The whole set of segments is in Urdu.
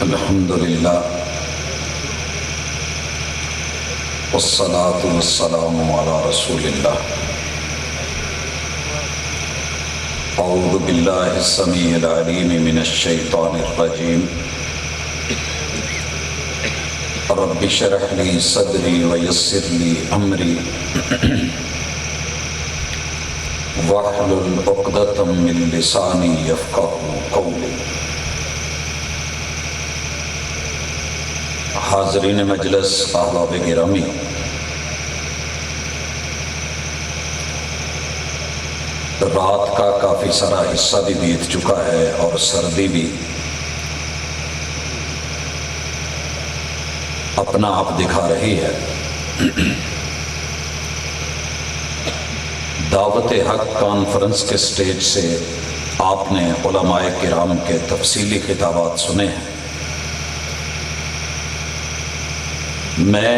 الحمدللہ والصلاة والسلام علی رسول اللہ۔ اعوذ باللہ السمیع العلیم من الشیطان الرجیم۔ رب اشرح لی صدری ویسر لی امری واحلل عقدۃ من لسانی یفقہوا قولی۔ حاضرین مجلس، احباب گرامی، رات کا کافی سارا حصہ بھی بیت چکا ہے اور سردی بھی اپنا آپ دکھا رہی ہے۔ دعوت حق کانفرنس کے سٹیج سے آپ نے علماء کرام کے تفصیلی خطابات سنے ہیں۔ میں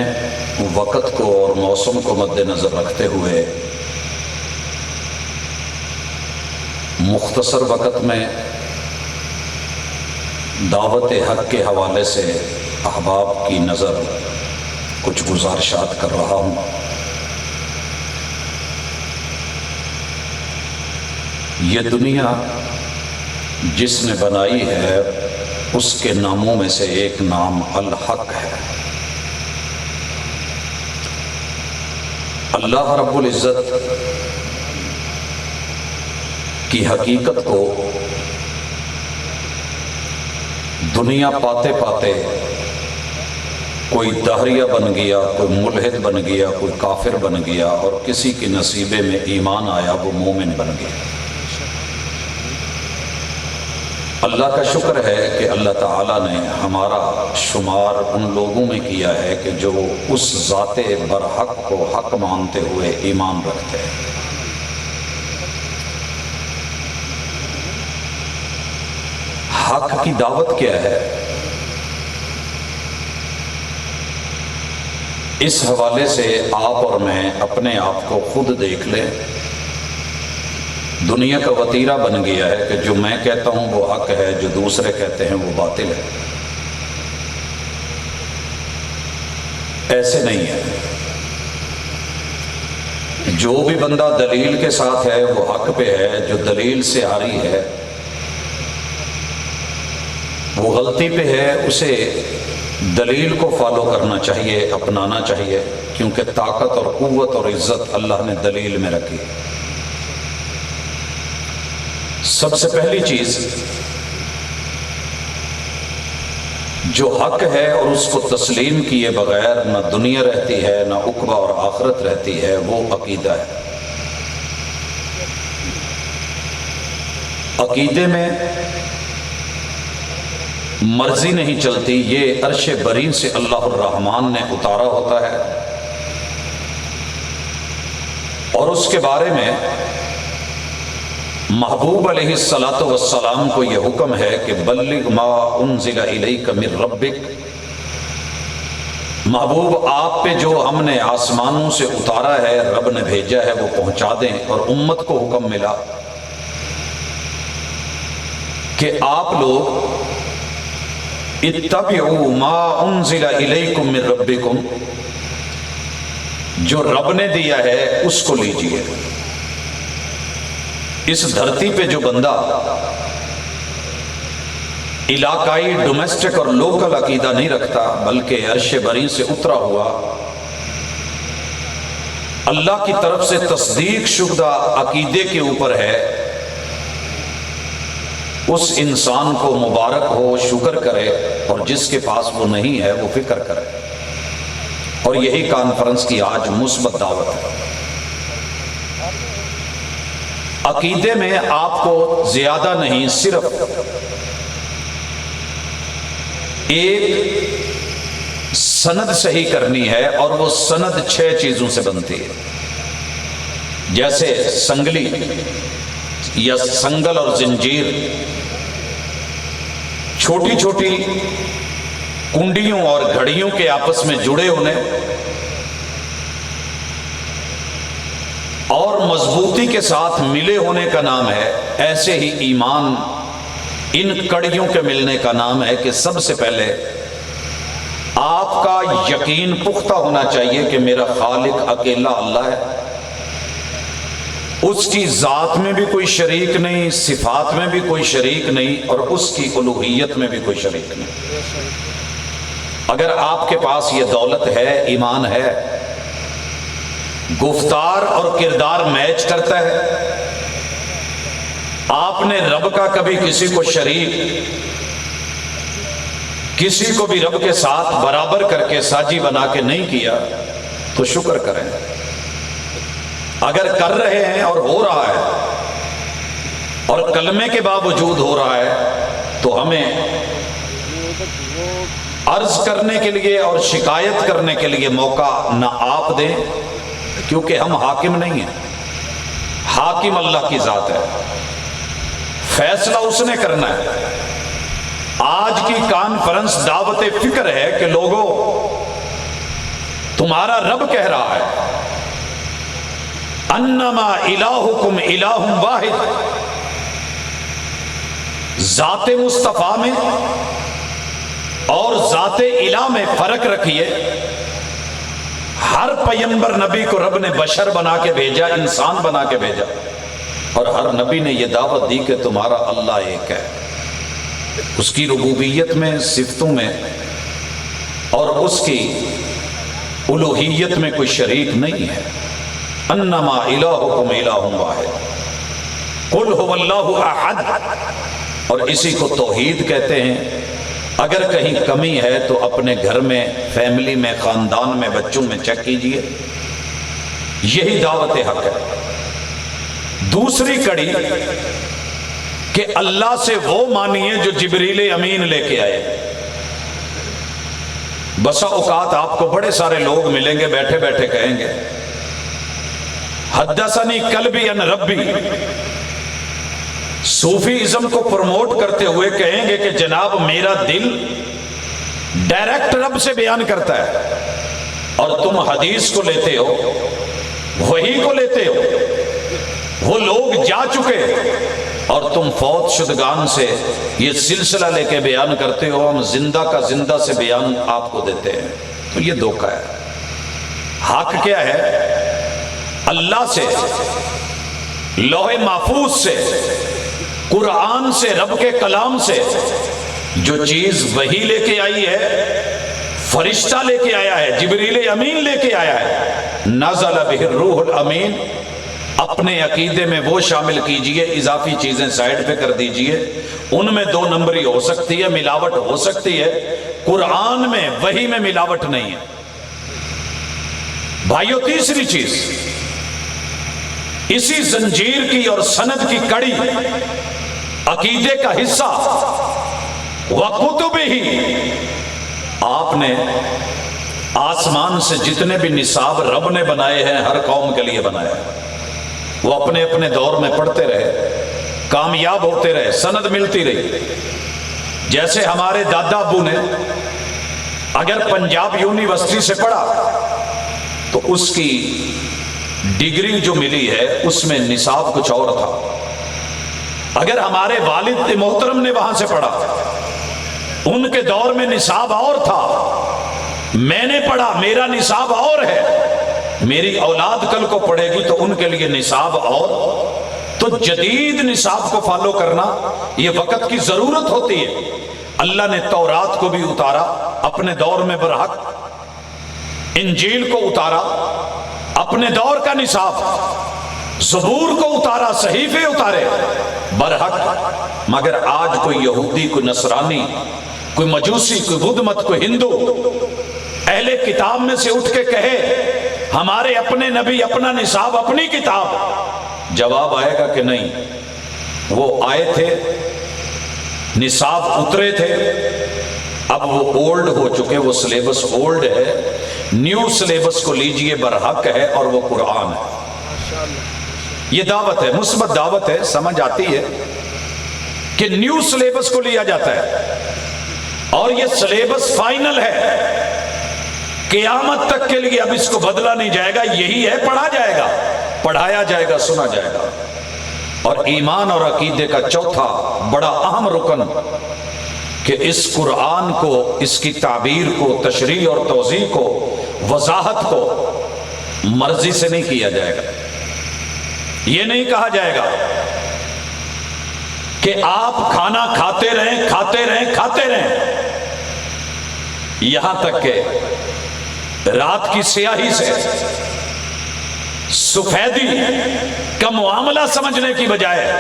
وقت کو اور موسم کو مد نظر رکھتے ہوئے مختصر وقت میں دعوت حق کے حوالے سے احباب کی نظر کچھ گزارشات کر رہا ہوں۔ یہ دنیا جس نے بنائی ہے اس کے ناموں میں سے ایک نام الحق ہے۔ اللہ رب العزت کی حقیقت کو دنیا پاتے پاتے کوئی دہریہ بن گیا، کوئی ملحد بن گیا، کوئی کافر بن گیا، اور کسی کے نصیبے میں ایمان آیا، وہ مومن بن گیا۔ اللہ کا شکر ہے کہ اللہ تعالیٰ نے ہمارا شمار ان لوگوں میں کیا ہے کہ جو اس ذات برحق کو حق مانتے ہوئے ایمان رکھتے ہیں۔ حق کی دعوت کیا ہے؟ اس حوالے سے آپ اور میں اپنے آپ کو خود دیکھ لیں۔ دنیا کا وتیرہ بن گیا ہے کہ جو میں کہتا ہوں وہ حق ہے، جو دوسرے کہتے ہیں وہ باطل ہے۔ ایسے نہیں ہے۔ جو بھی بندہ دلیل کے ساتھ ہے وہ حق پہ ہے، جو دلیل سے آ رہی ہے وہ غلطی پہ ہے۔ اسے دلیل کو فالو کرنا چاہیے، اپنانا چاہیے، کیونکہ طاقت اور قوت اور عزت اللہ نے دلیل میں رکھی۔ سب سے پہلی چیز جو حق ہے اور اس کو تسلیم کیے بغیر نہ دنیا رہتی ہے، نہ عقبہ اور آخرت رہتی ہے، وہ عقیدہ ہے۔ عقیدے میں مرضی نہیں چلتی، یہ عرش برین سے اللہ الرحمن نے اتارا ہوتا ہے، اور اس کے بارے میں محبوب علیہ الصلاۃ والسلام کو یہ حکم ہے کہ بلغ ما انزل الیک من ربک، محبوب آپ پہ جو ہم نے آسمانوں سے اتارا ہے، رب نے بھیجا ہے، وہ پہنچا دیں۔ اور امت کو حکم ملا کہ آپ لوگ اتبعوا ما انزل الیکم من ربکم، جو رب نے دیا ہے اس کو لیجئے۔ اس دھرتی پہ جو بندہ علاقائی، ڈومیسٹک اور لوکل عقیدہ نہیں رکھتا، بلکہ عرش برین سے اترا ہوا اللہ کی طرف سے تصدیق شدہ عقیدے کے اوپر ہے، اس انسان کو مبارک ہو، شکر کرے، اور جس کے پاس وہ نہیں ہے وہ فکر کرے۔ اور یہی کانفرنس کی آج مثبت دعوت ہے۔ عقیدے میں آپ کو زیادہ نہیں، صرف ایک سند صحیح کرنی ہے، اور وہ سند 6 چیزوں سے بنتی ہے۔ جیسے سنگلی یا سنگل اور زنجیر، چھوٹی چھوٹی کنڈیوں اور گھڑیوں کے آپس میں جڑے ہونے، اور مضبوطی کے ساتھ ملے ہونے کا نام ہے۔ ایسے ہی ایمان ان کڑیوں کے ملنے کا نام ہے کہ سب سے پہلے آپ کا یقین پختہ ہونا چاہیے کہ میرا خالق اکیلا اللہ ہے، اس کی ذات میں بھی کوئی شریک نہیں، صفات میں بھی کوئی شریک نہیں، اور اس کی الوہیت میں بھی کوئی شریک نہیں۔ اگر آپ کے پاس یہ دولت ہے، ایمان ہے، گفتار اور کردار میچ کرتا ہے، آپ نے رب کا کبھی کسی کو شریک، کسی کو بھی رب کے ساتھ برابر کر کے ساجی بنا کے نہیں کیا تو شکر کریں۔ اگر کر رہے ہیں اور ہو رہا ہے اور کلمے کے باوجود ہو رہا ہے تو ہمیں عرض کرنے کے لیے اور شکایت کرنے کے لیے موقع نہ آپ دیں، کیونکہ ہم حاکم نہیں ہیں، حاکم اللہ کی ذات ہے، فیصلہ اس نے کرنا ہے۔ آج کی کانفرنس دعوت فکر ہے کہ لوگوں، تمہارا رب کہہ رہا ہے انما الہکم الہ واحد، ذات مصطفیٰ میں اور ذات الہ میں فرق رکھیے۔ ہر پیغمبر نبی کو رب نے بشر بنا کے بھیجا، انسان بنا کے بھیجا، اور ہر نبی نے یہ دعوت دی کہ تمہارا اللہ ایک ہے، اس کی ربوبیت میں، صفتوں میں اور اس کی الوہیت میں کوئی شریک نہیں ہے۔ انما الہکم الہ واحد قل هو اللہ احد، اور اسی کو توحید کہتے ہیں۔ اگر کہیں کمی ہے تو اپنے گھر میں، فیملی میں، خاندان میں، بچوں میں چیک کیجئے، یہی دعوت حق ہے۔ دوسری کڑی کہ اللہ سے وہ مانیے جو جبریل امین لے کے آئے۔ بسا اوقات آپ کو بڑے سارے لوگ ملیں گے، بیٹھے بیٹھے کہیں گے حدثنی قلبی ان ربی، صوفی ازم کو پروموٹ کرتے ہوئے کہیں گے کہ جناب میرا دل ڈائریکٹ رب سے بیان کرتا ہے، اور تم حدیث کو لیتے ہو، وحی کو لیتے ہو، وہ لوگ جا چکے اور تم فوت شدگان سے یہ سلسلہ لے کے بیان کرتے ہو، ہم زندہ کا زندہ سے بیان آپ کو دیتے ہیں۔ تو یہ دھوکہ ہے۔ حق کیا ہے؟ اللہ سے، لوح محفوظ سے، قرآن سے، رب کے کلام سے جو چیز وحی لے کے آئی ہے، فرشتہ لے کے آیا ہے، جبریل امین لے کے آیا ہے، نزل بہ الروح الامین، اپنے عقیدے میں وہ شامل کیجئے، اضافی چیزیں سائڈ پہ کر دیجئے۔ ان میں دو نمبری ہو سکتی ہے، ملاوٹ ہو سکتی ہے، قرآن میں، وحی میں ملاوٹ نہیں ہے۔ بھائیو، تیسری چیز، اسی زنجیر کی اور سند کی کڑی، عقیدے کا حصہ، وَكُتُبِ ہی، آپ نے آسمان سے جتنے بھی نصاب رب نے بنائے ہیں ہر قوم کے لیے بنائے ہیں، وہ اپنے اپنے دور میں پڑھتے رہے، کامیاب ہوتے رہے، سند ملتی رہی۔ جیسے ہمارے دادا ابو نے اگر پنجاب یونیورسٹی سے پڑھا تو اس کی ڈگری جو ملی ہے اس میں نصاب کچھ اور تھا۔ اگر ہمارے والد محترم نے وہاں سے پڑھا، ان کے دور میں نصاب اور تھا، میں نے پڑھا، میرا نصاب اور ہے، میری اولاد کل کو پڑھے گی تو ان کے لیے نصاب اور۔ تو جدید نصاب کو فالو کرنا یہ وقت کی ضرورت ہوتی ہے۔ اللہ نے تورات کو بھی اتارا اپنے دور میں برحق، انجیل کو اتارا اپنے دور کا نصاب، زبور کو اتارا، صحیفے اتارے برحق۔ مگر آج کوئی یہودی، کوئی نصرانی، کوئی مجوسی، کوئی بدھ مت، کوئی ہندو اہل کتاب میں سے اٹھ کے کہے ہمارے اپنے نبی، اپنا نصاب، اپنی کتاب، جواب آئے گا کہ نہیں، وہ آئے تھے، نصاب اترے تھے، اب وہ اولڈ ہو چکے، وہ سلیبس اولڈ ہے، نیو سلیبس کو لیجئے، برحق ہے، اور وہ قرآن ہے۔ یہ دعوت ہے، مثبت دعوت ہے، سمجھ آتی ہے کہ نیو سلیبس کو لیا جاتا ہے، اور یہ سلیبس فائنل ہے، قیامت تک کے لیے اب اس کو بدلا نہیں جائے گا، یہی ہے، پڑھا جائے گا، پڑھایا جائے گا، سنا جائے گا۔ اور ایمان اور عقیدے کا چوتھا بڑا اہم رکن کہ اس قرآن کو، اس کی تعبیر کو، تشریح اور توضیح کو، وضاحت کو مرضی سے نہیں کیا جائے گا۔ یہ نہیں کہا جائے گا کہ آپ کھانا کھاتے رہیں کھاتے رہیں کھاتے رہیں یہاں تک کہ رات کی سیاہی سے سفیدی کا معاملہ سمجھنے کی بجائے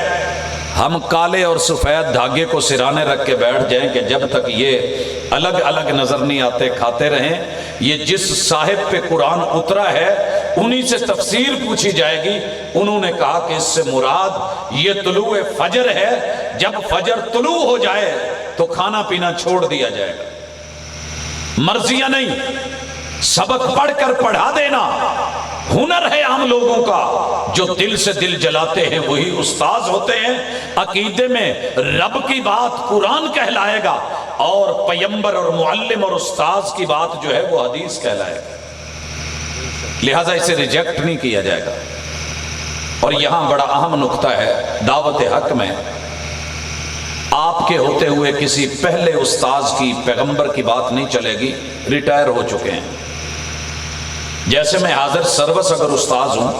ہم کالے اور سفید دھاگے کو سرانے رکھ کے بیٹھ جائیں کہ جب تک یہ الگ الگ نظر نہیں آتے کھاتے رہیں۔ یہ جس صاحب پہ قرآن اترا ہے انہی سے تفسیر پوچھی جائے گی، انہوں نے کہا کہ اس سے مراد یہ طلوع فجر ہے، جب فجر طلوع ہو جائے تو کھانا پینا چھوڑ دیا جائے گا۔ مرضیاں نہیں، سبق پڑھ کر پڑھا دینا ہنر ہے عام لوگوں کا، جو دل سے دل جلاتے ہیں وہی استاذ ہوتے ہیں۔ عقیدے میں رب کی بات قرآن کہلائے گا اور پیمبر اور معلم اور استاذ کی بات جو ہے وہ حدیث کہلائے گا، لہٰذا اسے ریجیکٹ نہیں کیا جائے گا۔ اور یہاں بڑا اہم نقطہ ہے، دعوت حق میں آپ کے ہوتے ہوئے کسی پہلے استاذ کی، پیغمبر کی بات نہیں چلے گی، ریٹائر ہو چکے ہیں۔ جیسے میں حاضر سروس اگر استاذ ہوں،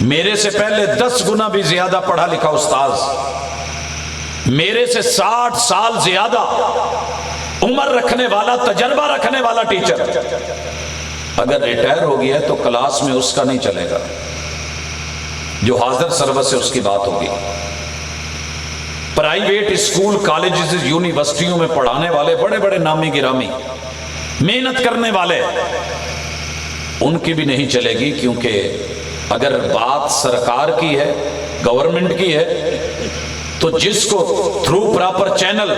میرے سے پہلے 10 گنا بھی زیادہ پڑھا لکھا استاذ، میرے سے 60 سال زیادہ عمر رکھنے والا، تجربہ رکھنے والا ٹیچر اگر ریٹائر ہو گیا ہے تو کلاس میں اس کا نہیں چلے گا، جو حاضر سروس ہے اس کی بات ہوگی۔ پرائیویٹ اسکول، کالجز، یونیورسٹیوں میں پڑھانے والے بڑے بڑے نامی گرامی، محنت کرنے والے، ان کی بھی نہیں چلے گی، کیونکہ اگر بات سرکار کی ہے، گورنمنٹ کی ہے، تو جس کو تھرو پراپر چینل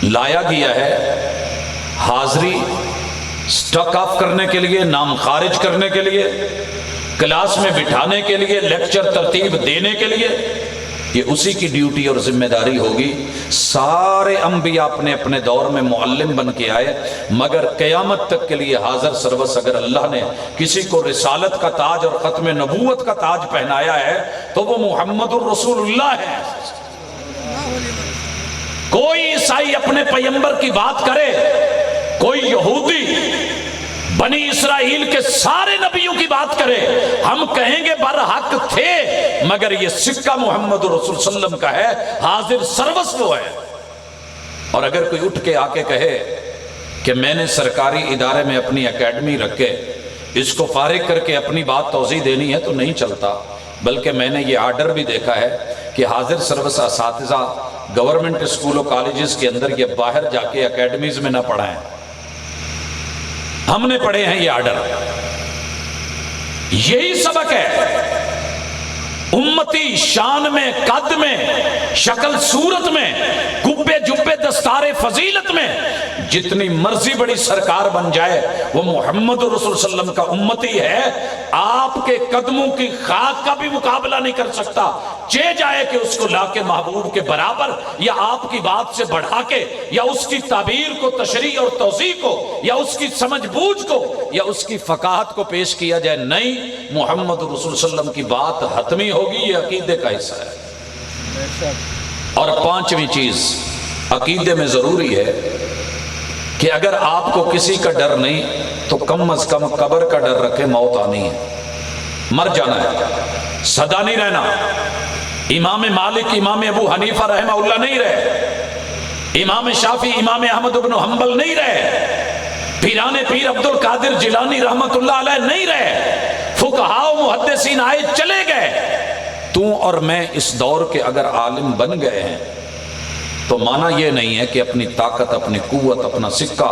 لایا گیا ہے حاضری سٹک آف کرنے کے لیے، نام خارج کرنے کے لیے، کلاس میں بٹھانے کے لیے، لیکچر ترتیب دینے کے لیے، یہ اسی کی ڈیوٹی اور ذمہ داری ہوگی۔ سارے انبیاء اپنے اپنے دور میں معلم بن کے آئے، مگر قیامت تک کے لیے حاضر سروس اگر اللہ نے کسی کو رسالت کا تاج اور ختم نبوت کا تاج پہنایا ہے تو وہ محمد الرسول اللہ ہے۔ کوئی عیسائی اپنے پیغمبر کی بات کرے، کوئی یہودی بنی اسرائیل کے سارے نبیوں کی بات کرے، ہم کہیں گے برحق تھے، مگر یہ سکہ محمد رسول صلی اللہ علیہ وسلم کا ہے، حاضر سروس وہ ہے۔ اور اگر کوئی اٹھ کے آ کے کہے کہ میں نے سرکاری ادارے میں اپنی اکیڈمی رکھے، اس کو فارغ کر کے اپنی بات توضیح دینی ہے، تو نہیں چلتا۔ بلکہ میں نے یہ آرڈر بھی دیکھا ہے کہ حاضر سروس اساتذہ گورنمنٹ اسکول و کالجز کے اندر یہ باہر جا کے اکیڈمیز میں نہ پڑھائیں۔ ہم نے پڑھے ہیں یہ آرڈر، یہی سبق ہے۔ امتی شان میں، قد میں، شکل صورت میں، گبے جبے دستار فضیلت میں جتنی مرضی بڑی سرکار بن جائے، وہ محمد رسول صلی اللہ علیہ وسلم کا امتی ہے۔ آپ کے قدموں کی خاک کا بھی مقابلہ نہیں کر سکتا، چہ جائے کہ اس کو لا کے محبوب کے برابر، یا آپ کی بات سے بڑھا کے، یا اس کی تعبیر کو، تشریح اور توضیح کو، یا اس کی سمجھ بوجھ کو، یا اس کی فقاہت کو پیش کیا جائے۔ نہیں، محمد رسول صلی اللہ علیہ وسلم کی بات حتمی ہوگی، یہ عقیدے کا حصہ ہے۔ اور پانچویں چیز عقیدے میں ضروری ہے کہ اگر آپ کو کسی کا ڈر نہیں تو کم از کم قبر کا ڈر رکھے، موت آنی ہے، مر جانا ہے، سدا نہیں رہنا۔ امام مالک، امام ابو حنیفہ رحمہ اللہ نہیں رہے، امام شافعی، امام احمد بن حنبل نہیں رہے، پیران پیر عبد القادر جیلانی رحمت اللہ علیہ نہیں رہے، فقہاء و محدثین آئے چلے گئے۔ تو اور میں اس دور کے اگر عالم بن گئے ہیں تو معنی یہ نہیں ہے کہ اپنی طاقت، اپنی قوت، اپنا سکہ،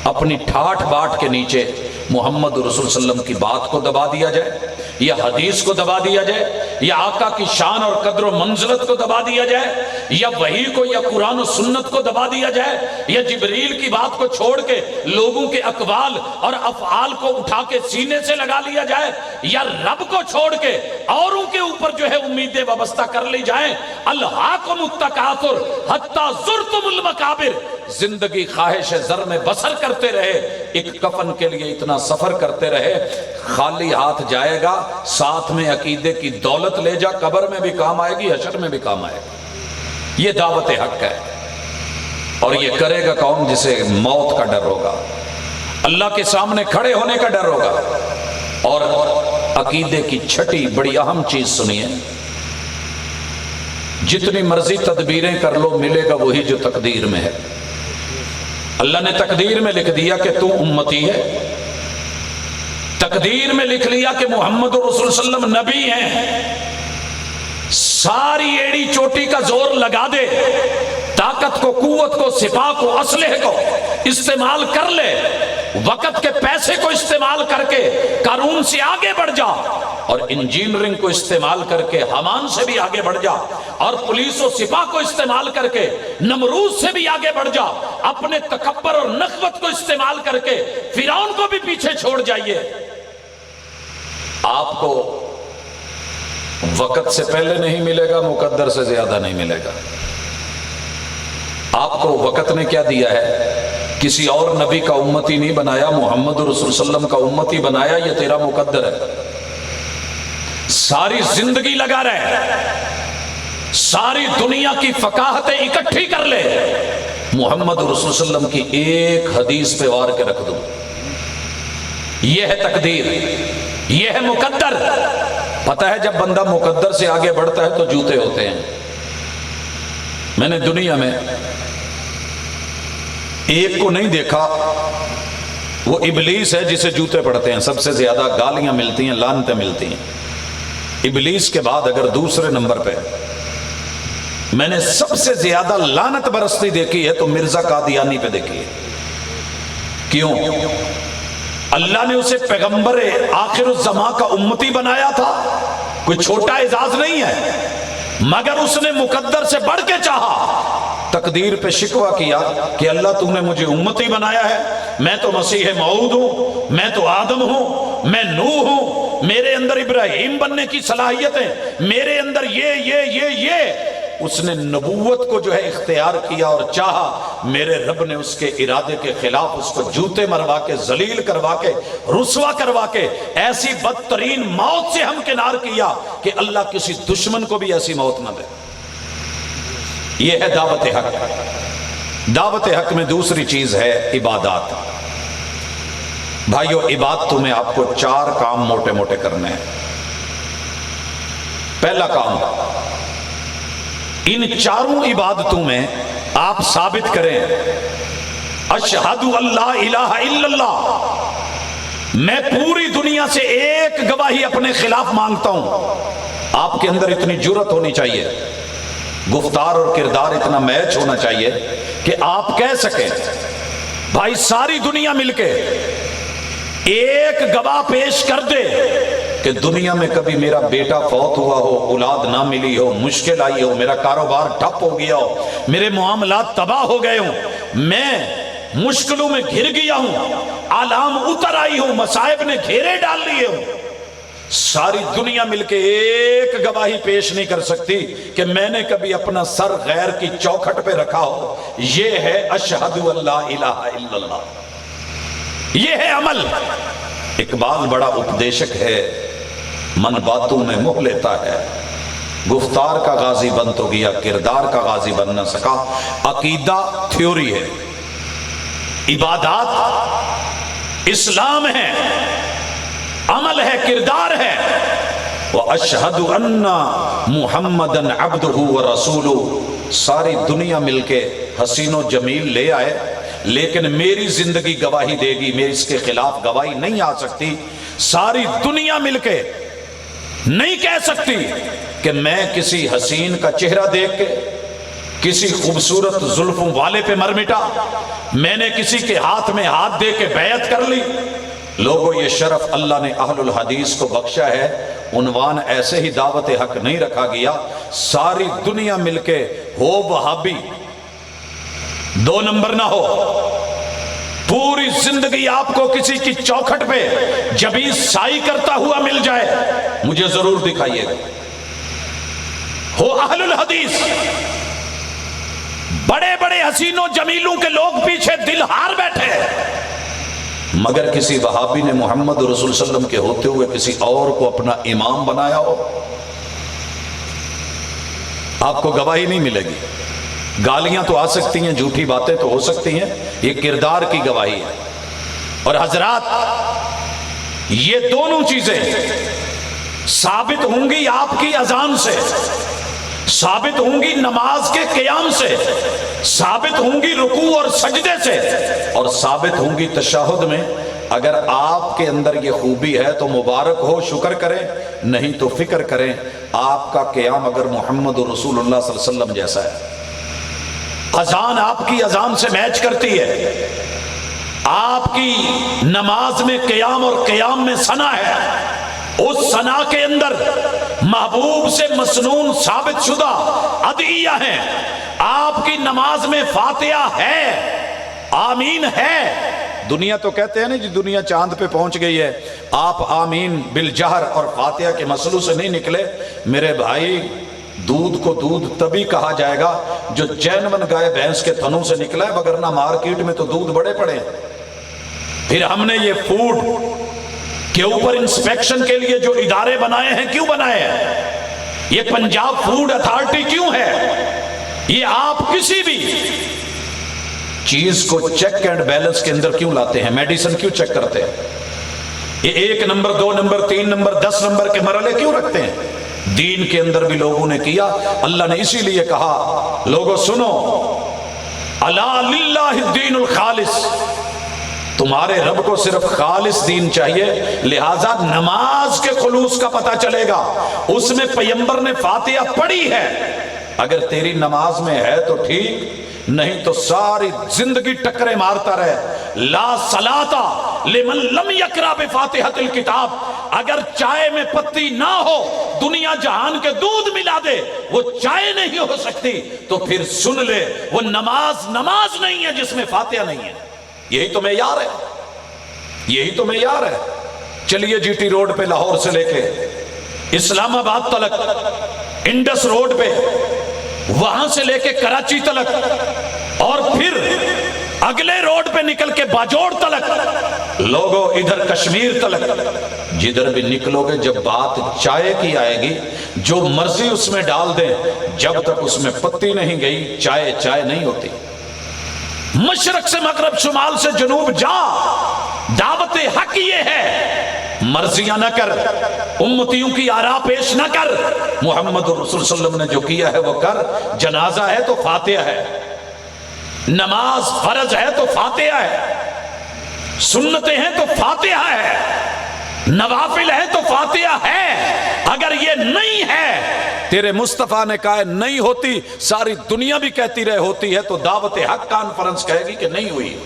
اپنی ٹھاٹ باٹ کے نیچے محمد رسول صلی اللہ علیہ وسلم کی بات کو دبا دیا جائے، یا حدیث کو دبا دیا جائے، یا آقا کی شان اور قدر و منزلت کو دبا دیا جائے، یا وحی کو یا قرآن و سنت کو دبا دیا جائے، یا جبریل کی بات کو چھوڑ کے لوگوں کے اقوال اور افعال کو اٹھا کے سینے سے لگا لیا جائے، یا رب کو چھوڑ کے اوروں کے اوپر جو ہے امیدیں وابستہ کر لی جائیں۔ الہاکم التکاثر حتی زرتم المقابر، زندگی خواہش زر میں بسر کرتے رہے، ایک کفن کے لیے اتنا سفر کرتے رہے، خالی ہاتھ جائے گا، ساتھ میں عقیدے کی دولت لے جا، قبر میں بھی کام آئے گی، حشر میں بھی کام آئے گا۔ یہ دعوت حق ہے، اور یہ کرے گا کون؟ جسے موت کا ڈر ہوگا، اللہ کے سامنے کھڑے ہونے کا ڈر ہوگا۔ اور عقیدے کی چھٹی بڑی اہم چیز سنیے، جتنی مرضی تدبیریں کر لو، ملے گا وہی جو تقدیر میں ہے۔ اللہ نے تقدیر میں لکھ دیا کہ تو امتی ہے، تقدیر میں لکھ لیا کہ محمد رسول صلی اللہ علیہ وسلم نبی ہیں، ساری ایڑی چوٹی کا زور لگا دے، طاقت کو، قوت کو، سپاہ کو، اسلحے کو استعمال کر لے، وقت کے پیسے کو استعمال کر کے قارون سے آگے بڑھ جا، اور انجینئرنگ کو استعمال کر کے حامان سے بھی آگے بڑھ جا، اور پولیس و سپاہ کو استعمال کر کے نمرود سے بھی آگے بڑھ جا، اپنے تکبر اور نخوت کو استعمال کر کے فرعون کو بھی پیچھے چھوڑ جائیے، آپ کو وقت سے پہلے نہیں ملے گا، مقدر سے زیادہ نہیں ملے گا۔ آپ کو وقت نے کیا دیا ہے؟ کسی اور نبی کا امتی نہیں بنایا، محمد رسول صلی اللہ علیہ وسلم کا امتی بنایا، یہ تیرا مقدر ہے۔ ساری زندگی لگا رہے، ساری دنیا کی فقاہتیں اکٹھی کر لے، محمد رسول صلی اللہ علیہ وسلم کی ایک حدیث پہ وار کے رکھ دوں۔ یہ ہے تقدیر، یہ ہے مقدر۔ پتہ ہے جب بندہ مقدر سے آگے بڑھتا ہے تو جوتے ہوتے ہیں۔ میں نے دنیا میں ایک کو نہیں دیکھا، وہ ابلیس ہے جسے جوتے پڑتے ہیں، سب سے زیادہ گالیاں ملتی ہیں، لعنتیں ملتی ہیں۔ ابلیس کے بعد اگر دوسرے نمبر پہ میں نے سب سے زیادہ لعنت برستی دیکھی ہے تو مرزا قادیانی پہ دیکھی ہے۔ کیوں؟ اللہ نے اسے پیغمبر آخر الزمان کا امتی بنایا تھا، کوئی چھوٹا اعزاز نہیں ہے، مگر اس نے مقدر سے بڑھ کے چاہا، تقدیر پہ شکوہ کیا کہ اللہ تو نے مجھے امتی بنایا ہے، میں تو مسیح موعود ہوں، میں تو آدم ہوں، میں نوح ہوں، میرے اندر ابراہیم بننے کی صلاحیت ہے، میرے اندر یہ اس نے نبوت کو جو ہے اختیار کیا اور چاہا، میرے رب نے اس کے ارادے کے خلاف اس کو جوتے مروا کے، ذلیل کروا کے، رسوا کروا کے ایسی بدترین موت سے ہمکنار کیا کہ اللہ کسی دشمن کو بھی ایسی موت نہ دے۔ یہ ہے دعوت حق۔ دعوت حق میں دوسری چیز ہے عبادات۔ بھائیو، عبادتوں میں آپ کو 4 کام موٹے موٹے کرنے ہیں۔ پہلا کام، ان 4 عبادتوں میں آپ ثابت کریں اشہد اللہ الہ الا اللہ، میں پوری دنیا سے ایک گواہی اپنے خلاف مانگتا ہوں۔ آپ کے اندر اتنی جرت ہونی چاہیے، گفتار اور کردار اتنا میچ ہونا چاہیے کہ آپ کہہ سکیں بھائی ساری دنیا مل کے ایک گواہ پیش کر دے کہ دنیا میں کبھی میرا بیٹا فوت ہوا ہو، اولاد نہ ملی ہو، مشکل آئی ہو، میرا کاروبار ٹھپ ہو گیا ہو، میرے معاملات تباہ ہو گئے ہوں، میں مشکلوں میں گھر گیا ہوں، آلام اتر آئی ہوں، مصائب نے گھیرے ڈال لیے ہوں، ساری دنیا مل کے ایک گواہی پیش نہیں کر سکتی کہ میں نے کبھی اپنا سر غیر کی چوکھٹ پہ رکھا ہو۔ یہ ہے اشہد اللہ الہ الا اللہ، یہ ہے عمل۔ اقبال بڑا اپدیشک ہے، من باتوں میں موہ لیتا ہے، گفتار کا غازی بن تو گیا، کردار کا غازی بن نہ سکا۔ عقیدہ تھیوری ہے، عبادات اسلام ہے، عمل ہے، کردار ہے۔ وَأَشْهَدُ أَنَّ مُحَمَّدًا عَبْدُهُ وَرَسُولُهُ، ساری دنیا مل کے حسین و جمیل لے آئے، لیکن میری زندگی گواہی دے گی، میری اس کے خلاف گواہی نہیں آ سکتی۔ ساری دنیا مل کے نہیں کہہ سکتی کہ میں کسی حسین کا چہرہ دیکھ کے، کسی خوبصورت زلفوں والے پہ مر مٹا، میں نے کسی کے ہاتھ میں ہاتھ دے کے بیعت کر لی، لوگوں یہ شرف اللہ نے اہل الحدیث کو بخشا ہے، عنوان ایسے ہی دعوت حق نہیں رکھا گیا، ساری دنیا مل کے ہو وہابی، 2 نمبر نہ ہو، پوری زندگی آپ کو کسی کی چوکھٹ پہ جبیں سائی کرتا ہوا مل جائے، مجھے ضرور دکھائیے گا۔ ہو اہل الحدیث، بڑے بڑے حسینوں جمیلوں کے لوگ پیچھے دل ہار بیٹھے، مگر کسی وہابی نے محمد رسول صلی اللہ علیہ وسلم کے ہوتے ہوئے کسی اور کو اپنا امام بنایا ہو، آپ کو گواہی نہیں ملے گی۔ گالیاں تو آ سکتی ہیں، جھوٹی باتیں تو ہو سکتی ہیں، یہ کردار کی گواہی ہے۔ اور حضرات، یہ دونوں چیزیں ثابت ہوں گی آپ کی اذان سے، ثابت ہوں گی نماز کے قیام سے، ثابت ہوں گی رکوع اور سجدے سے، اور ثابت ہوں گی تشہد میں۔ اگر آپ کے اندر یہ خوبی ہے تو مبارک ہو، شکر کریں، نہیں تو فکر کریں آپ کا قیام اگر محمد رسول اللہ صلی اللہ علیہ وسلم جیسا ہے۔ اذان آپ کی اذان سے میچ کرتی ہے، آپ کی نماز میں قیام اور قیام میں ثنا ہے، اس ثنا کے اندر محبوب سے مسنون ثابت شدہ ادعیہ ہیں، آپ کی نماز میں فاتحہ ہے، آمین ہے۔ دنیا تو کہتے ہیں نا جی دنیا چاند پہ پہنچ گئی ہے، آپ آمین بالجہر اور فاتحہ کے مسلو سے نہیں نکلے۔ میرے بھائی، دودھ کو دودھ تبھی کہا جائے گا جو جینون گائے بھینس کے تھنوں سے نکلا ہے، وگرنہ مارکیٹ میں تو دودھ بڑے پڑے ہیں۔ پھر ہم نے یہ فوڈ کے اوپر انسپیکشن کے لیے جو ادارے بنائے ہیں، کیوں بنائے ہیں؟ یہ پنجاب فوڈ اتھارٹی کیوں ہے؟ یہ آپ کسی بھی چیز کو چیک اینڈ بیلنس کے اندر کیوں لاتے ہیں؟ میڈیسن کیوں چیک کرتے ہیں؟ یہ 1 نمبر 2 نمبر 3 نمبر 10 نمبر کے مرحلے کیوں رکھتے ہیں؟ دین کے اندر بھی لوگوں نے کیا، اللہ نے اسی لیے کہا لوگوں سنو، الا للہ الدین الخالص، تمہارے رب کو صرف خالص دین چاہیے، لہٰذا نماز کے خلوص کا پتہ چلے گا، اس میں پیغمبر نے فاتحہ پڑھی ہے، اگر تیری نماز میں ہے تو ٹھیک، نہیں تو ساری زندگی ٹکرے مارتا رہے۔ لا صلاۃ لمن لم یقرأ بفاتحۃ الکتاب، اگر چائے میں پتی نہ ہو، دنیا جہان کے دودھ ملا دے، وہ چائے نہیں ہو سکتی، تو پھر سن لے وہ نماز نہیں ہے جس میں فاتحہ نہیں ہے۔ یہی تو معیار ہے، یہی تو معیار ہے۔ چلیے جی ٹی روڈ پہ لاہور سے لے کے اسلام آباد تلک، انڈس روڈ پہ وہاں سے لے کے کراچی تلک، اور پھر اگلے روڈ پہ نکل کے باجوڑ تلک، لوگوں ادھر کشمیر تلک، جدھر بھی نکلو گے جب بات چائے کی آئے گی جو مرضی اس میں ڈال دیں، جب تک اس میں پتی نہیں گئی چائے نہیں ہوتی۔ مشرق سے مغرب، شمال سے جنوب جا، دعوت حق یہ ہے، مرضیاں نہ کر، امتیوں کی آراء پیش نہ کر، محمد رسول صلی اللہ علیہ وسلم نے جو کیا ہے وہ کر۔ جنازہ ہے تو فاتحہ ہے، نماز فرض ہے تو فاتحہ ہے، سنتیں ہیں تو فاتحہ ہے، نوافل ہے تو فاتحہ ہے۔ اگر یہ نہیں ہے، تیرے مصطفیٰ نے کہا نہیں ہوتی، ساری دنیا بھی کہتی رہے ہوتی ہے، تو دعوت حق کانفرنس کہے گی کہ نہیں ہوئی۔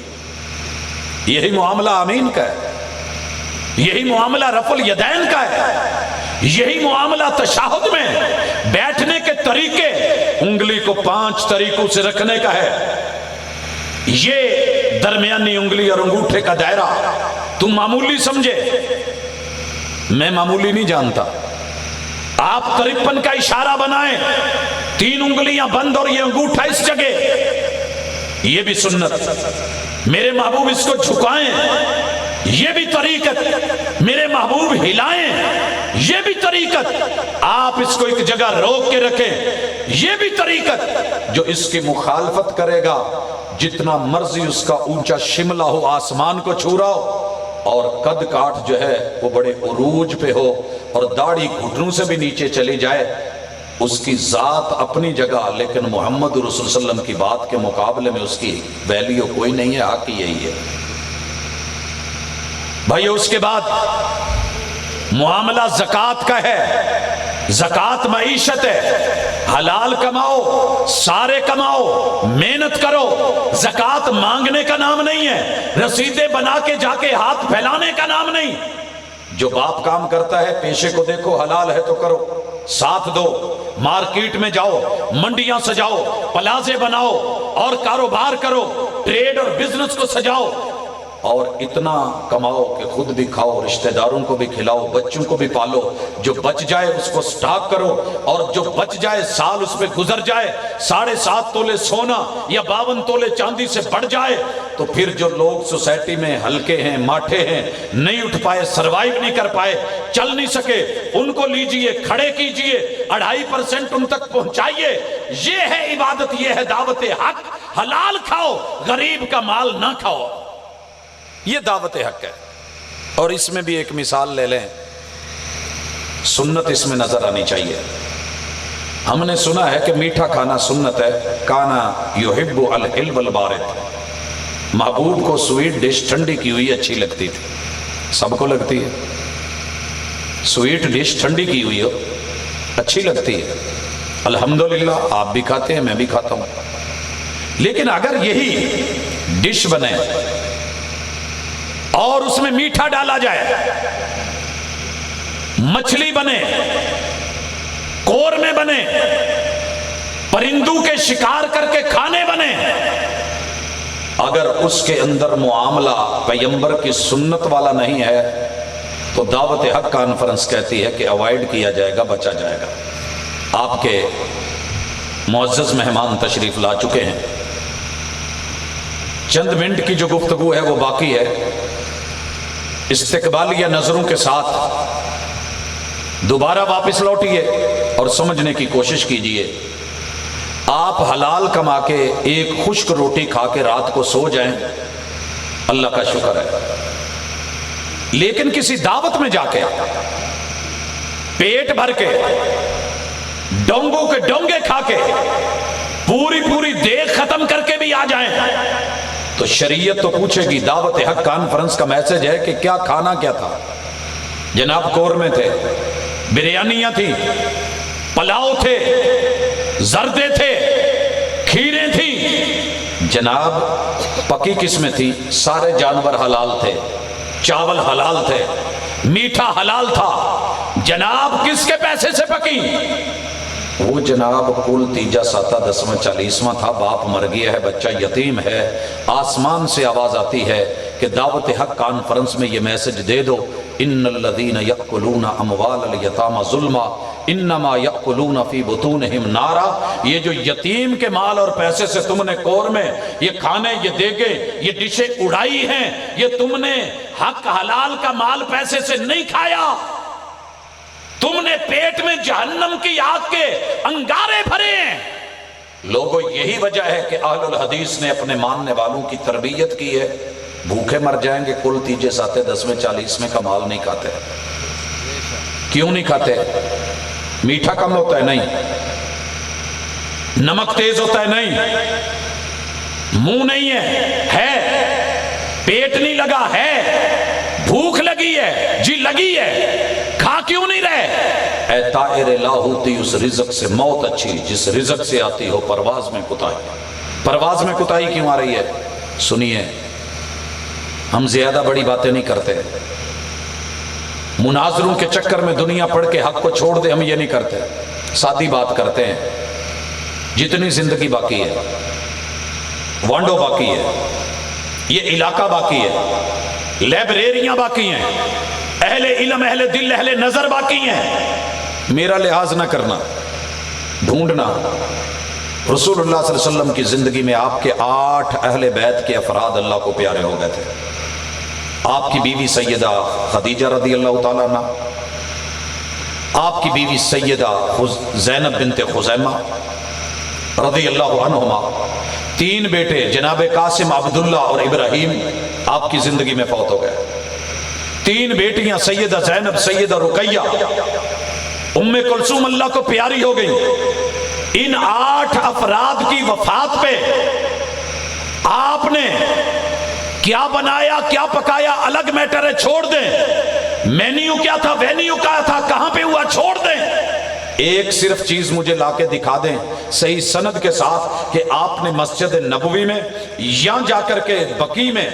یہی معاملہ آمین کا ہے، یہی معاملہ رفع الیدین کا ہے، یہی معاملہ تشہد میں بیٹھنے کے طریقے، انگلی کو 5 طریقوں سے رکھنے کا ہے۔ یہ درمیانی انگلی اور انگوٹھے کا دائرہ تم معمولی سمجھے، میں معمولی نہیں جانتا۔ آپ 53 کا اشارہ بنائیں، 3 انگلیاں بند اور یہ انگوٹھا اس جگہ، یہ بھی سنت۔ میرے محبوب اس کو جھکائیں، یہ بھی طریقت۔ میرے محبوب ہلائیں، یہ بھی طریقت۔ آپ اس کو ایک جگہ روک کے رکھیں، یہ بھی طریقت۔ جو اس کی مخالفت کرے گا، جتنا مرضی اس کا اونچا شملہ ہو، آسمان کو چھو رہا ہو، اور قد کاٹ جو ہے وہ بڑے عروج پہ ہو، اور داڑھی گھٹنوں سے بھی نیچے چلی جائے، اس کی ذات اپنی جگہ، لیکن محمد رسول صلی اللہ علیہ وسلم کی بات کے مقابلے میں اس کی ویلیو کوئی نہیں ہے۔ حق یہی ہے بھائی۔ اس کے بعد معاملہ زکوٰۃ کا ہے، زکات معیشت ہے، حلال کماؤ، سارے کماؤ، محنت کرو۔ زکات مانگنے کا نام نہیں ہے، رسیدیں بنا کے جا کے ہاتھ پھیلانے کا نام نہیں۔ جو باپ کام کرتا ہے پیشے کو دیکھو، حلال ہے تو کرو، ساتھ دو، مارکیٹ میں جاؤ، منڈیاں سجاؤ، پلازے بناؤ اور کاروبار کرو، ٹریڈ اور بزنس کو سجاؤ، اور اتنا کماؤ کہ خود بھی کھاؤ، رشتہ داروں کو بھی کھلاؤ، بچوں کو بھی پالو۔ جو بچ جائے اس کو سٹاک کرو، اور جو بچ جائے سال اس پہ گزر جائے، 7.5 تولے سونا یا 52 تولے چاندی سے بڑھ جائے، تو پھر جو لوگ سوسائٹی میں ہلکے ہیں، ماٹھے ہیں، نہیں اٹھ پائے، سروائیو نہیں کر پائے، چل نہیں سکے، ان کو لیجئے، کھڑے کیجئے، 2.5% ان تک پہنچائیے۔ یہ ہے عبادت، یہ ہے دعوت حق۔ حلال کھاؤ، غریب کا مال نہ کھاؤ، یہ دعوت حق ہے۔ اور اس میں بھی ایک مثال لے لیں، سنت اس میں نظر آنی چاہیے۔ ہم نے سنا ہے کہ میٹھا کھانا سنت ہے، کانا یحب الحلو البارد، محبوب کو سویٹ ڈش ٹھنڈی کی ہوئی اچھی لگتی تھی۔ سب کو لگتی ہے، سویٹ ڈش ٹھنڈی کی ہوئی ہو اچھی لگتی ہے، الحمدللہ آپ بھی کھاتے ہیں، میں بھی کھاتا ہوں۔ لیکن اگر یہی ڈش بنے اور اس میں میٹھا ڈالا جائے، مچھلی بنے، قورمے بنے، پرندوں کے شکار کر کے کھانے بنے، اگر اس کے اندر معاملہ پیغمبر کی سنت والا نہیں ہے تو دعوت حق کانفرنس کہتی ہے کہ اوائڈ کیا جائے گا، بچا جائے گا۔ آپ کے معزز مہمان تشریف لا چکے ہیں، چند منٹ کی جو گفتگو ہے وہ باقی ہے، استقبالیہ نظروں کے ساتھ دوبارہ واپس لوٹیے اور سمجھنے کی کوشش کیجئے۔ آپ حلال کما کے ایک خشک روٹی کھا کے رات کو سو جائیں، اللہ کا شکر ہے، لیکن کسی دعوت میں جا کے پیٹ بھر کے ڈونگوں کے ڈونگے کھا کے پوری دیگ ختم کر کے بھی آ جائیں تو شریعت تو پوچھے گی۔ دعوت حق کانفرنس کا میسج ہے کہ کیا کھانا کیا تھا؟ جناب قورمے تھے، بریانیاں تھی، پلاؤ تھے، زردے تھے، کھیریں تھیں، جناب پکی قسمیں تھی، سارے جانور حلال تھے، چاول حلال تھے، میٹھا حلال تھا، جناب کس کے پیسے سے پکی؟ وہ جناب کل 3 7 10 40 تھا، باپ مر گیا ہے، بچہ یتیم ہے، آسمان سے آواز آتی ہے کہ دعوت حق کانفرنس میں یہ میسج دے دو، ان الذین یأکلون اموال الیتامی ظلما انما یأکلون فی بطونہم نارا۔ یہ جو یتیم کے مال اور پیسے سے تم نے قورمے، یہ کھانے، یہ دیگیں، یہ ڈشیں اڑائی ہیں، یہ تم نے حق حلال کا مال پیسے سے نہیں کھایا، تم نے پیٹ میں جہنم کی آگ کے انگارے بھرے ہیں۔ لوگوں یہی وجہ ہے کہ اہل الحدیث نے اپنے ماننے والوں کی تربیت کی ہے، بھوکے مر جائیں گے، کل 3 7 10 40 کا مال نہیں کھاتے۔ کیوں نہیں کھاتے؟ میٹھا کم ہوتا ہے؟ نہیں۔ نمک تیز ہوتا ہے؟ نہیں۔ منہ نہیں ہے؟ پیٹ نہیں لگا ہے؟ بھوک لگی ہے؟ جی لگی ہے، کھا کیوں نہیں رہے؟ اے طائر لاہوتی، اس رزق سے موت اچھی جس رزق سے آتی ہو پرواز میں کوتاہی۔ پرواز میں کوتاہی کیوں آ رہی ہے؟ سنیے، ہم زیادہ بڑی باتیں نہیں کرتے، مناظروں کے چکر میں دنیا پڑھ کے حق کو چھوڑ دے، ہم یہ نہیں کرتے، سادی بات کرتے ہیں۔ جتنی زندگی باقی ہے، وانڈو باقی ہے، یہ علاقہ باقی ہے، لائبریریاں باقی ہیں، اہل علم، اہل دل، اہل نظر باقی ہیں۔ میرا لحاظ نہ کرنا، ڈھونڈنا۔ رسول اللہ صلی اللہ علیہ وسلم کی زندگی میں آپ کے 8 اہل بیت کے افراد اللہ کو پیارے ہو گئے تھے۔ آپ کی بیوی سیدہ خدیجہ رضی اللہ تعالیٰ عنہ، آپ کی بیوی سیدہ زینب بنت خزیمہ رضی اللہ عنہما، 3 بیٹے جناب قاسم، عبداللہ اور ابراہیم آپ کی زندگی میں فوت ہو گئے۔ 3 بیٹیاں سیدہ زینب، سیدہ رقیہ، ام کلثوم اللہ کو پیاری ہو گئی۔ ان 8 افراد کی وفات پہ آپ نے کیا بنایا، کیا پکایا الگ میٹر ہے، چھوڑ دیں۔ مینیو کیا تھا، وینیو کیا تھا، کہاں پہ ہوا، چھوڑ دیں۔ ایک صرف چیز مجھے لا کے دکھا دیں صحیح سند کے ساتھ کہ آپ نے مسجد نبوی میں یا جا کر کے بقیع میں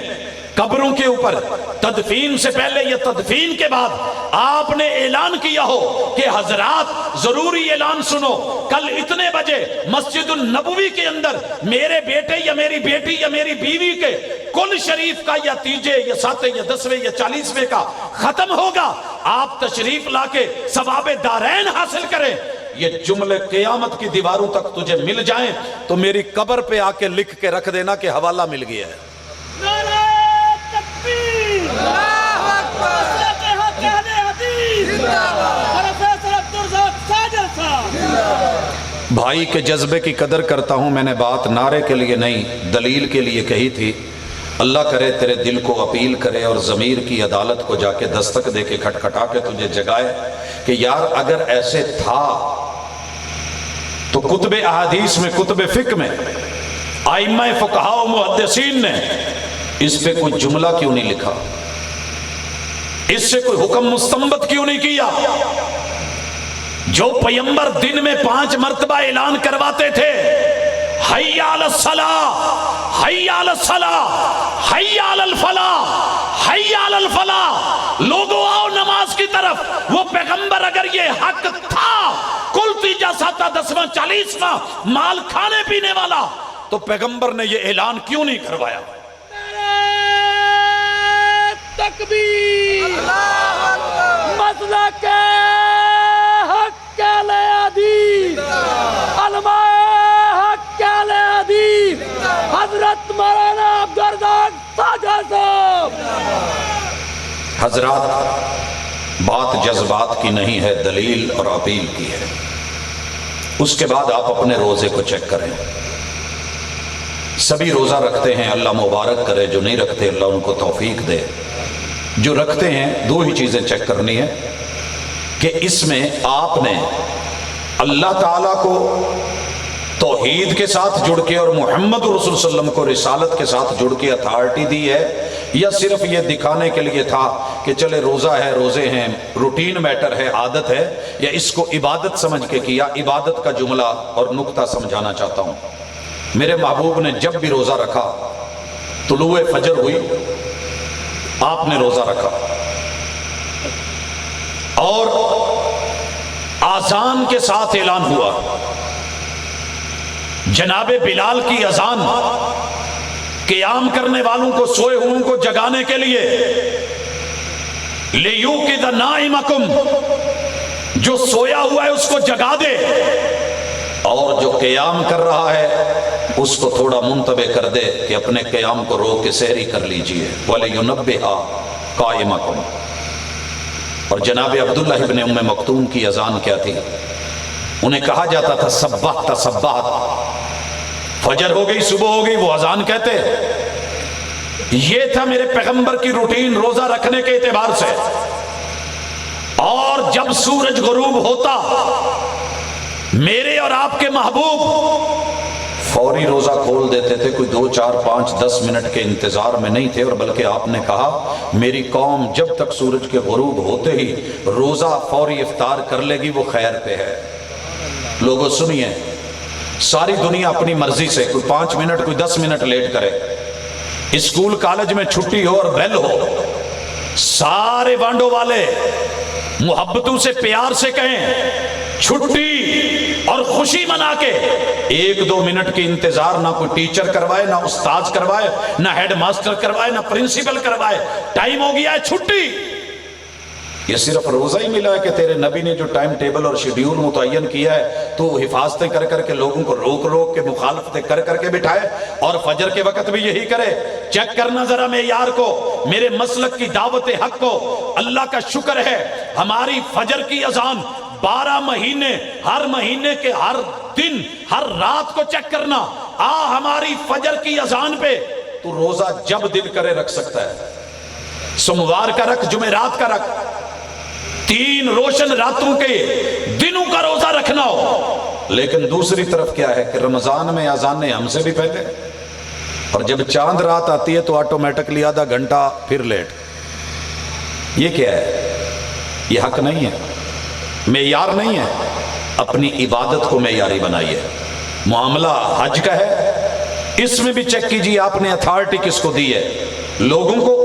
قبروں کے اوپر تدفین سے پہلے یا تدفین کے بعد آپ نے اعلان کیا ہو کہ حضرات ضروری اعلان سنو، کل اتنے بجے مسجد النبوی کے اندر میرے بیٹے یا میری بیٹی یا میری بیوی کے کل شریف کا یا تیجے یا ساتیں یا 10ویں یا 40ویں کا ختم ہوگا، آپ تشریف لا کے ثواب دارین حاصل کریں۔ یہ جملے قیامت کی دیواروں تک تجھے مل جائیں تو میری قبر پہ آ کے لکھ کے رکھ دینا کہ حوالہ مل گیا ہے۔ بھائی کے جذبے کی قدر کرتا ہوں، میں نے بات نعرے کے لیے نہیں دلیل کے لیے کہی تھی۔ اللہ کرے تیرے دل کو اپیل کرے اور ضمیر کی عدالت کو جا کے دستک دے کے کھٹکھٹا کے تجھے جگائے کہ یار اگر ایسے تھا تو کتب احادیث میں، کتب فقہ میں، ائمہ فقہاء و محدثین نے اس پہ کوئی جملہ کیوں نہیں لکھا؟ اس سے کوئی حکم مستنبط کیوں نہیں کیا؟ جو پیغمبر دن میں 5 مرتبہ اعلان کرواتے تھے، حی علی الصلاۃ، حی علی الصلاۃ، حی علی الفلاح، حی علی الفلاح، لوگوں آؤ نماز کی طرف، وہ پیغمبر اگر یہ حق تھا کل تیجا ساتا 10واں 40واں مال کھانے پینے والا، تو پیغمبر نے یہ اعلان کیوں نہیں کروایا؟ تکبیر، مسلک حق علی حدیث، علماء حق علی حدیث، حضرت مولانا عبدالرزاق ساجد صاحب۔ حضرات بات جذبات کی نہیں ہے، دلیل اور اپیل کی ہے۔ اس کے بعد آپ اپنے روزے کو چیک کریں۔ سبھی روزہ رکھتے ہیں، اللہ مبارک کرے، جو نہیں رکھتے اللہ ان کو توفیق دے۔ جو رکھتے ہیں 2 ہی چیزیں چیک کرنی ہے کہ اس میں آپ نے اللہ تعالیٰ کو توحید کے ساتھ جڑ کے اور محمد رسول صلی اللہ علیہ وسلم کو رسالت کے ساتھ جڑ کے اتھارٹی دی ہے، یا صرف یہ دکھانے کے لیے تھا کہ چلے روزہ ہے، روزے ہیں، روٹین میٹر ہے، عادت ہے، یا اس کو عبادت سمجھ کے کیا؟ عبادت کا جملہ اور نقطہ سمجھانا چاہتا ہوں۔ میرے محبوب نے جب بھی روزہ رکھا، طلوع فجر ہوئی آپ نے روزہ رکھا، اور آذان کے ساتھ اعلان ہوا، جناب بلال کی اذان قیام کرنے والوں کو، سوئے ہوئوں کو جگانے کے لیے، لیوقظ نائمکم، جو سویا ہوا ہے اس کو جگا دے، اور جو قیام کر رہا ہے اس کو تھوڑا منتبہ کر دے کہ اپنے قیام کو روک کے سحری کر لیجئے۔ وَلِيُنَبِّهَا قَائِمَكُمْ۔ اور جناب عبداللہ ابن ام مکتوم کی اذان کیا تھی؟ انہیں کہا جاتا تھا سبحت سبحت، فجر ہو گئی، صبح ہو گئی، وہ اذان کہتے۔ یہ تھا میرے پیغمبر کی روٹین روزہ رکھنے کے اعتبار سے۔ اور جب سورج غروب ہوتا، میرے اور آپ کے محبوب فوری روزہ کھول دیتے تھے، کوئی 2 4 5 10 منٹ کے انتظار میں نہیں تھے، اور بلکہ آپ نے کہا میری قوم جب تک سورج کے غروب ہوتے ہی روزہ فوری افطار کر لے گی وہ خیر پہ ہے۔ لوگوں سنیے، ساری دنیا اپنی مرضی سے کوئی 5 منٹ کوئی 10 منٹ لیٹ کرے، اسکول کالج میں چھٹی ہو اور بیل ہو، سارے وانڈو والے محبتوں سے پیار سے کہیں چھٹی، اور خوشی منا کے 1 2 منٹ کی انتظار نہ کوئی ٹیچر کروائے، نہ استاذ کروائے، نہ ہیڈ ماسٹر کروائے، نہ پرنسپل کروائے، ٹائم ہو گیا ہے چھٹی۔ یہ صرف روزہ ہی ملا ہے کہ تیرے نبی نے جو ٹائم ٹیبل اور شیڈیول متعین کیا ہے تو حفاظتیں کر کر کے لوگوں کو روک روک کے مخالفتیں کر کر کے بٹھائے، اور فجر کے وقت بھی یہی کرے؟ چیک کرنا ذرا معیار کو، میرے مسلک کی دعوت حق کو۔ اللہ کا شکر ہے ہماری فجر کی اذان 12 مہینے، ہر مہینے کے ہر دن ہر رات کو چیک کرنا، ہماری فجر کی اذان پہ تو روزہ جب دل کرے رکھ سکتا ہے۔ سوموار کا رکھ، جمعرات کا رکھ، 3 روشن راتوں کے دنوں کا روزہ رکھنا ہو۔ لیکن دوسری طرف کیا ہے کہ رمضان میں اذانیں ہم سے بھی پہلے، اور جب چاند رات آتی ہے تو آٹومیٹکلی آدھا گھنٹہ پھر لیٹ۔ یہ کیا ہے؟ یہ حق نہیں ہے، معیار نہیں ہے۔ اپنی عبادت کو معیاری بنائیے. معاملہ حج کا ہے، اس میں بھی چیک کیجیے آپ نے اتھارٹی کس کو دی ہے، لوگوں کو،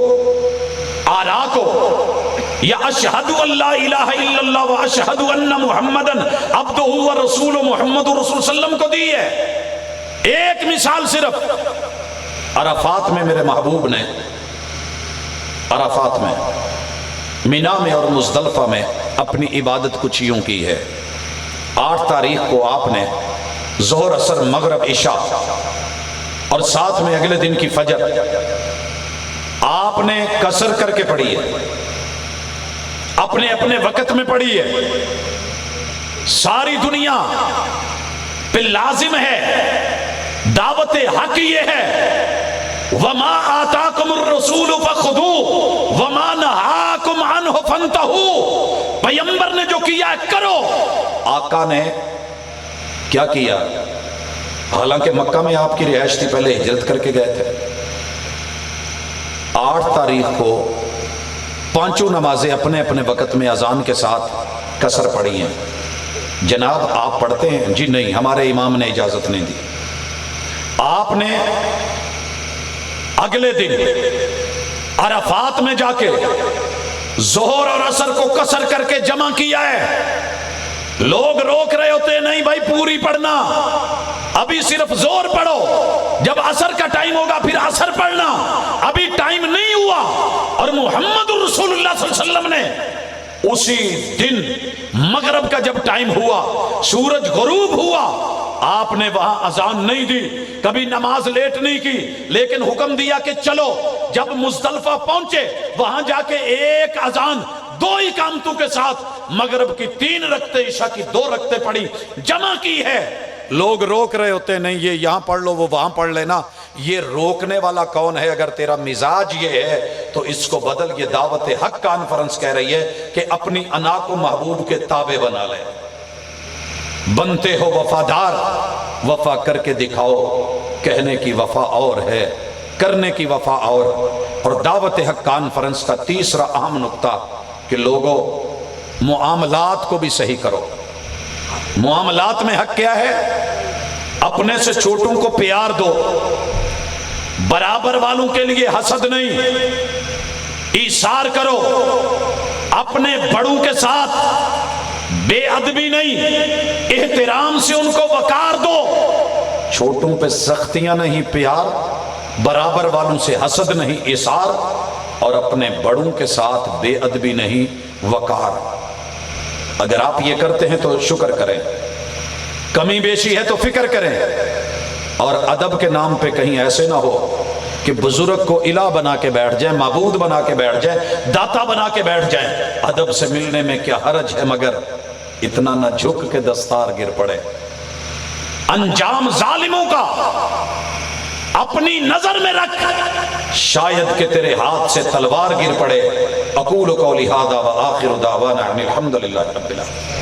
آراء کو، یا اشہد ان لا الہ الا اللہ و اشہد ان محمدن عبدہ و رسول محمد رسول وسلم کو دی ہے. ایک مثال صرف عرفات میں میرے محبوب نے، عرفات میں، مینا میں اور مزدلفہ میں اپنی عبادت کچھ یوں کی ہے. 8 تاریخ کو آپ نے ظہر عصر مغرب عشاء اور ساتھ میں اگلے دن کی فجر آپ نے قصر کر کے پڑھی ہے، اپنے اپنے وقت میں پڑھی ہے. ساری دنیا پہ لازم ہے، دعوت حق یہ ہے، وَمَا آتَاكُمُ الرَّسُولُ فَخُذُوهُ وَمَا نَهَاكُمْ عَنْهُ فَانْتَهُوا. پیغمبر نے جو کیا ہے کرو. آقا نے کیا کیا؟ حالانکہ مکہ میں آپ کی رہائش تھی، پہلے ہجرت کر کے گئے تھے. 8 تاریخ کو 5 نمازیں اپنے اپنے وقت میں اذان کے ساتھ قصر پڑھی ہیں. جناب آپ پڑھتے ہیں؟ جی نہیں، ہمارے امام نے اجازت نہیں دی. آپ نے اگلے دن عرفات میں جا کے ظہر اور عصر کو قصر کر کے جمع کیا ہے. لوگ روک رہے ہوتے ہیں، نہیں بھائی پوری پڑھنا، ابھی صرف زور پڑھو، جب عصر کا ٹائم ہوگا پھر عصر پڑھنا، ابھی ٹائم نہیں ہوا. اور محمد رسول اللہ صلی اللہ علیہ وسلم نے اسی دن مغرب کا جب ٹائم ہوا، سورج غروب ہوا، آپ نے وہاں اذان نہیں دی، کبھی نماز لیٹ نہیں کی، لیکن حکم دیا کہ چلو. جب مزدلفہ پہنچے وہاں جا کے ایک اذان 2 اقامتوں کے ساتھ مغرب کی 3 رکعتیں، عشاء کی 2 رکعتیں پڑھی، جمع کی ہے. لوگ روک رہے ہوتے ہیں، نہیں یہ یہاں پڑھ لو وہ وہاں پڑھ لینا. یہ روکنے والا کون ہے؟ اگر تیرا مزاج یہ ہے تو اس کو بدل. یہ دعوت حق کانفرنس کہہ رہی ہے کہ اپنی انا کو محبوب کے تابع بنا لے. بنتے ہو وفادار، وفا کر کے دکھاؤ. کہنے کی وفا اور ہے، کرنے کی وفا اور. اور دعوت حق کانفرنس کا تیسرا اہم نقطہ کہ لوگوں معاملات کو بھی صحیح کرو. معاملات میں حق کیا ہے؟ اپنے سے چھوٹوں کو پیار دو، برابر والوں کے لیے حسد نہیں، ایثار کرو. اپنے بڑوں کے ساتھ بے ادبی نہیں، احترام سے ان کو وقار دو. چھوٹوں پہ سختیاں نہیں، پیار. برابر والوں سے حسد نہیں، ایثار. اور اپنے بڑوں کے ساتھ بے ادبی نہیں، وقار. اگر آپ یہ کرتے ہیں تو شکر کریں، کمی بیشی ہے تو فکر کریں. اور ادب کے نام پہ کہیں ایسے نہ ہو کہ بزرگ کو الہ بنا کے بیٹھ جائیں، معبود بنا کے بیٹھ جائیں، داتا بنا کے بیٹھ جائیں. ادب سے ملنے میں کیا حرج ہے، مگر اتنا نہ جھک کے دستار گر پڑے. انجام ظالموں کا اپنی نظر میں رکھ، شاید کہ تیرے ہاتھ سے تلوار گر پڑے. اقول قولی ھذا وآخر دعوانا ان الحمد للہ رب العالمین.